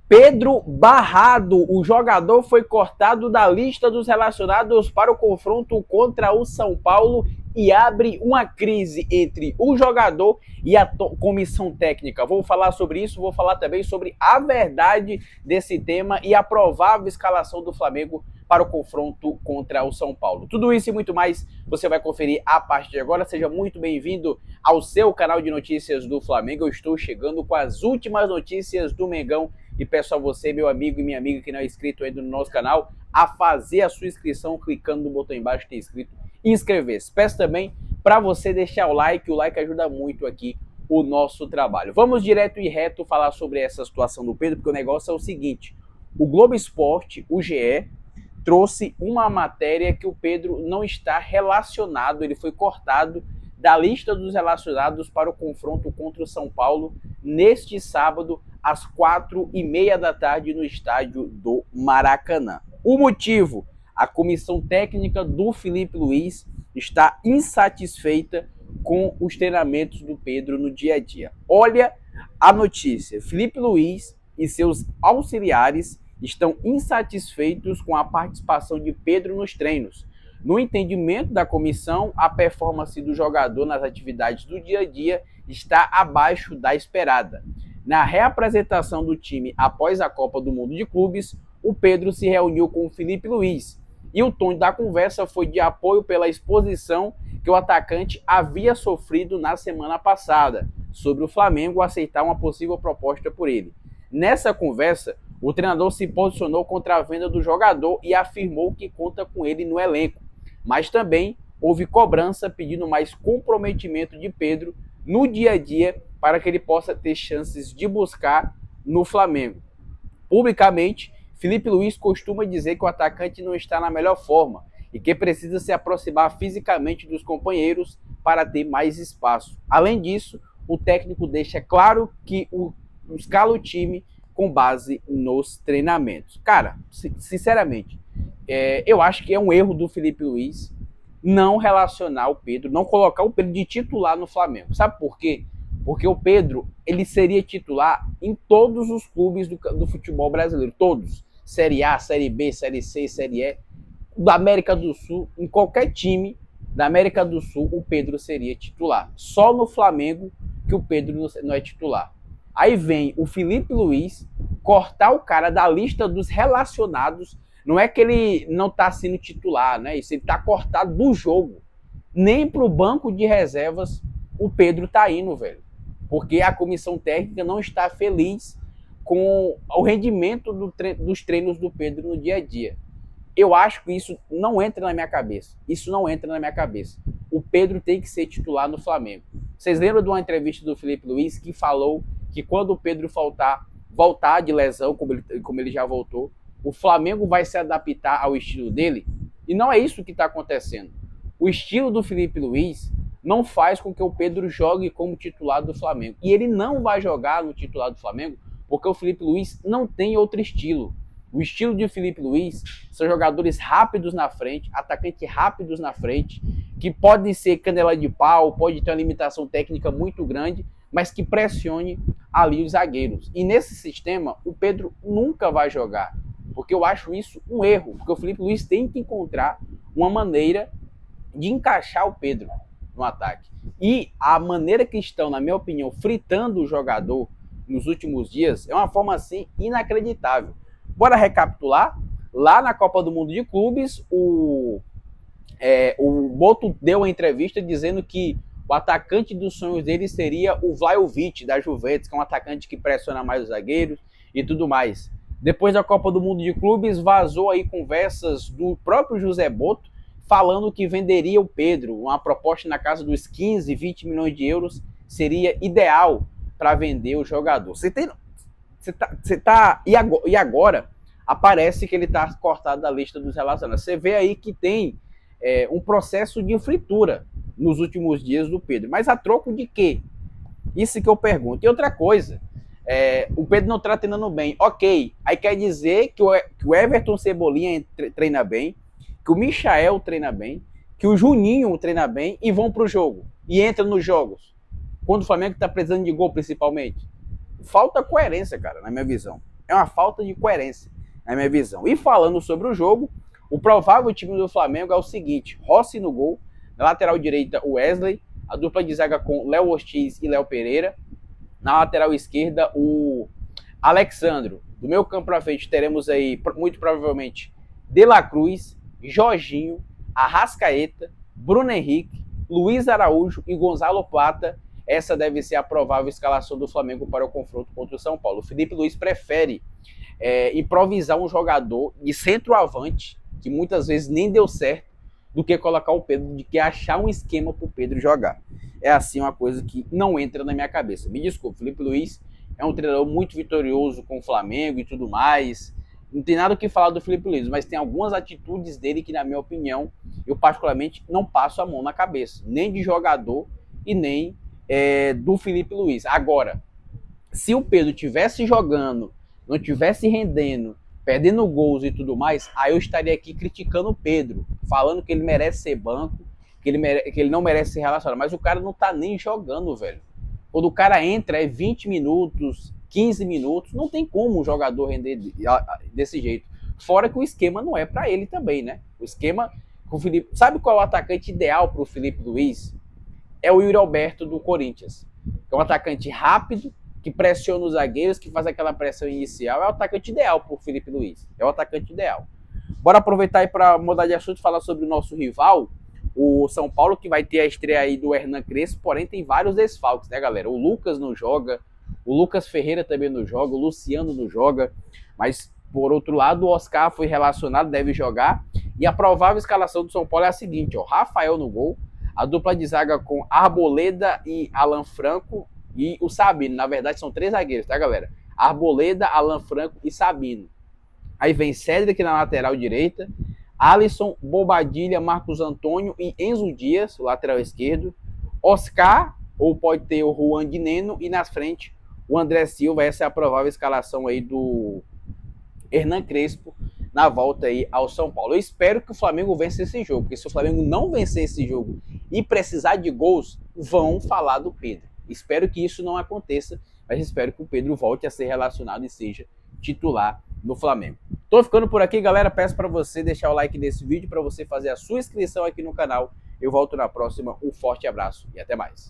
Pedro barrado, o jogador foi cortado da lista dos relacionados para o confronto contra o São Paulo e abre uma crise entre o jogador e a comissão técnica. Vou falar sobre isso, vou falar também sobre a verdade desse tema e a provável escalação do Flamengo para o confronto contra o São Paulo. Tudo isso e muito mais você vai conferir a partir de agora. Seja muito bem-vindo ao seu canal de notícias do Flamengo. Eu estou chegando com as últimas notícias do Mengão e peço a você, meu amigo e minha amiga que não é inscrito ainda no nosso canal, a fazer a sua inscrição clicando no botão embaixo que tem escrito inscrever-se. Peço também para você deixar o like ajuda muito aqui o nosso trabalho. Vamos direto e reto falar sobre essa situação do Pedro, porque o negócio é o seguinte: o Globo Esporte, o GE, trouxe uma matéria que o Pedro não está relacionado, ele foi cortado da lista dos relacionados para o confronto contra o São Paulo neste sábado, às 4h30 da tarde, no estádio do Maracanã. O motivo? A comissão técnica do Felipe Luiz está insatisfeita com os treinamentos do Pedro no dia a dia. Olha a notícia: Felipe Luiz e seus auxiliares estão insatisfeitos com a participação de Pedro nos treinos. No entendimento da comissão, a performance do jogador nas atividades do dia a dia está abaixo da esperada. Na reapresentação do time após a Copa do Mundo de Clubes, o Pedro se reuniu com o Felipe Luiz e o tom da conversa foi de apoio pela exposição que o atacante havia sofrido na semana passada sobre o Flamengo aceitar uma possível proposta por ele. Nessa conversa, o treinador se posicionou contra a venda do jogador e afirmou que conta com ele no elenco, mas também houve cobrança pedindo mais comprometimento de Pedro no dia a dia para que ele possa ter chances de buscar no Flamengo. Publicamente, Felipe Luiz costuma dizer que o atacante não está na melhor forma e que precisa se aproximar fisicamente dos companheiros para ter mais espaço. Além disso, o técnico deixa claro que escala o time com base nos treinamentos. Cara, sinceramente, eu acho que é um erro do Felipe Luiz não relacionar o Pedro, não colocar o Pedro de titular no Flamengo. Sabe por quê? Porque o Pedro, ele seria titular em todos os clubes do futebol brasileiro, todos. Série A, Série B, Série C, Série E, da América do Sul, em qualquer time da América do Sul, o Pedro seria titular. Só no Flamengo que o Pedro não é titular. Aí vem o Felipe Luiz cortar o cara da lista dos relacionados. Não é que ele não está sendo titular, né? Isso, ele está cortado do jogo. Nem para o banco de reservas o Pedro está indo, velho. Porque a comissão técnica não está feliz com o rendimento dos treinos do Pedro no dia a dia. Eu acho que isso não entra na minha cabeça. Isso não entra na minha cabeça. O Pedro tem que ser titular no Flamengo. Vocês lembram de uma entrevista do Felipe Luiz que falou que quando o Pedro voltar de lesão, como ele já voltou, o Flamengo vai se adaptar ao estilo dele? E não é isso que está acontecendo. O estilo do Felipe Luiz não faz com que o Pedro jogue como titular do Flamengo. E ele não vai jogar no titular do Flamengo porque o Felipe Luiz não tem outro estilo. O estilo de Felipe Luiz são jogadores rápidos na frente, atacantes rápidos na frente, que podem ser canela de pau, pode ter uma limitação técnica muito grande, mas que pressione ali os zagueiros. E nesse sistema, o Pedro nunca vai jogar, porque eu acho isso um erro, porque o Felipe Luiz tem que encontrar uma maneira de encaixar o Pedro no ataque. E a maneira que estão, na minha opinião, fritando o jogador nos últimos dias é uma forma assim inacreditável. Bora recapitular? Lá na Copa do Mundo de Clubes, o Boto deu uma entrevista dizendo que o atacante dos sonhos dele seria o Vlahovic, da Juventus, que é um atacante que pressiona mais os zagueiros e tudo mais. Depois da Copa do Mundo de Clubes, vazou aí conversas do próprio José Boto, falando que venderia o Pedro. Uma proposta na casa dos 15, 20 milhões de euros seria ideal para vender o jogador. E agora aparece que ele está cortado da lista dos relacionados. Você vê aí que tem um processo de fritura nos últimos dias do Pedro. Mas a troco de quê? Isso que eu pergunto. E outra coisa, o Pedro não está treinando bem. Ok, aí quer dizer que o Everton Cebolinha treina bem, que o Michael treina bem, que o Juninho treina bem e vão para o jogo. E entram nos jogos. Quando o Flamengo está precisando de gol, principalmente. Falta coerência, cara, na minha visão. É uma falta de coerência, na minha visão. E falando sobre o jogo, o provável time do Flamengo é o seguinte: Rossi no gol, na lateral direita Wesley, a dupla de zaga com Léo Ortiz e Léo Pereira, na lateral esquerda o Alexandro. Do meu campo para frente teremos aí, muito provavelmente, De La Cruz, Jorginho, Arrascaeta, Bruno Henrique, Luiz Araújo e Gonzalo Plata. Essa deve ser a provável escalação do Flamengo para o confronto contra o São Paulo. O Felipe Luiz prefere improvisar um jogador de centroavante, que muitas vezes nem deu certo, do que colocar o Pedro, de que achar um esquema para o Pedro jogar. É assim uma coisa que não entra na minha cabeça. Me desculpe, o Felipe Luiz é um treinador muito vitorioso com o Flamengo e tudo mais. Não tem nada o que falar do Felipe Luiz, mas tem algumas atitudes dele que, na minha opinião, eu particularmente não passo a mão na cabeça. Nem de jogador e nem do Felipe Luiz. Agora, se o Pedro tivesse jogando, não tivesse rendendo, perdendo gols e tudo mais, aí eu estaria aqui criticando o Pedro, falando que ele merece ser banco, que ele não merece ser relacionado. Mas o cara não tá nem jogando, velho. Quando o cara entra, é 20 minutos, 15 minutos, não tem como um jogador render desse jeito. Fora que o esquema não é para ele também, né? O esquema com o Felipe... Sabe qual é o atacante ideal pro Felipe Luiz? É o Yuri Alberto do Corinthians. É um atacante rápido, que pressiona os zagueiros, que faz aquela pressão inicial. É o atacante ideal pro Felipe Luiz. É o atacante ideal. Bora aproveitar aí para mudar de assunto e falar sobre o nosso rival, o São Paulo, que vai ter a estreia aí do Hernan Crespo, porém tem vários desfalques, né, galera? O Lucas não joga, o Lucas Ferreira também não joga, o Luciano não joga, mas, por outro lado, o Oscar foi relacionado, deve jogar, e a provável escalação do São Paulo é a seguinte, ó: Rafael no gol, a dupla de zaga com Arboleda e Alan Franco, e o Sabino. Na verdade, são 3 zagueiros, tá, galera? Arboleda, Alan Franco e Sabino. Aí vem Cédric na lateral direita, Alisson, Bobadilha, Marcos Antônio e Enzo Dias, o lateral esquerdo, Oscar, ou pode ter o Juan de Neno, e na frente o André Silva. Essa é a provável escalação aí do Hernan Crespo na volta aí ao São Paulo. Eu espero que o Flamengo vença esse jogo, porque se o Flamengo não vencer esse jogo e precisar de gols, vão falar do Pedro. Espero que isso não aconteça, mas espero que o Pedro volte a ser relacionado e seja titular no Flamengo. Tô ficando por aqui, galera. Peço para você deixar o like nesse vídeo, para você fazer a sua inscrição aqui no canal. Eu volto na próxima. Um forte abraço e até mais.